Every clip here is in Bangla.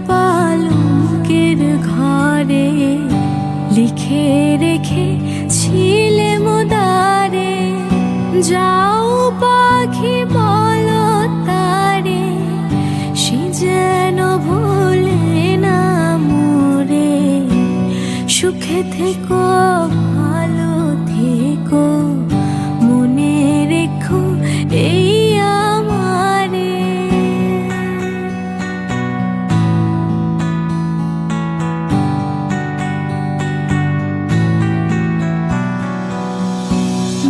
পালঙ্কের ঘরে লিখে রেখেছিলে মোদারে, যাও পাখি বলো তারে, সে যেন ভোলে না মোরে। সুখে থেকো ভালো থেকো, মনে রেখো এই আমারে।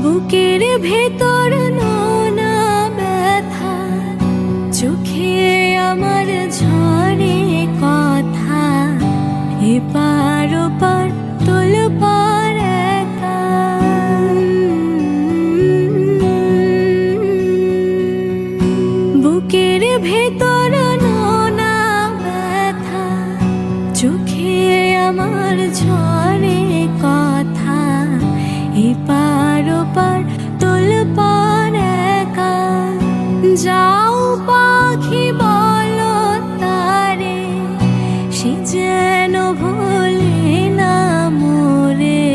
বুকের ভেতর নোনা ব্যথা, চোখে আমার ঝরে কথা, এপার ওপার তোলপাড় একা। বুকের ভেতর নোনা ব্যথা, চোখে আমার ঝরে কথা, এপার ওপার তোলপাড় একা। যাও পাখি বলো তারে, সে যেন ভোলে না মোরে।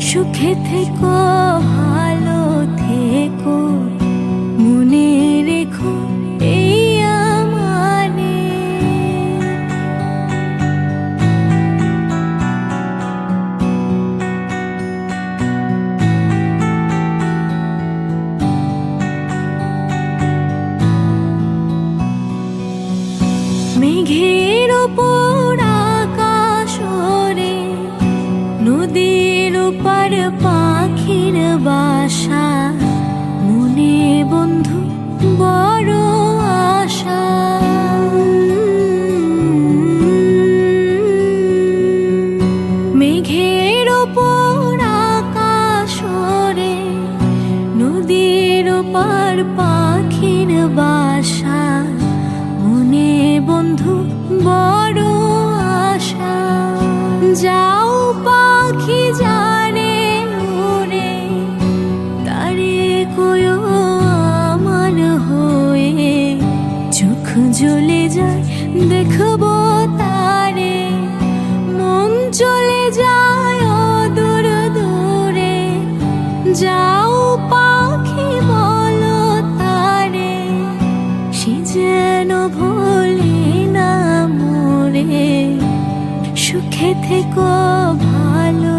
সুখে থেকো ভালো থেকো, মনে রেখো এই আমারে। মেঘের ওপর আকাশ ওরে, নদীর ওপার পাখির বাসা, মনে বন্ধু বড় আশা। মেঘের ওপর আকাশ ওরে, নদীর ওপার পাখির বাসা, মনে বন্ধু বড় আশা। যাও পাখি জানে উড়ে, তারে কয়ো আমার হয়ে। চোখ জ্বলে যায় দেখবো তারে, মন চলে যায় দূর দূরে। যাও পাখি বলো তারে, সে যেন ভোলে না মোরে। সুখে থেকো ভালো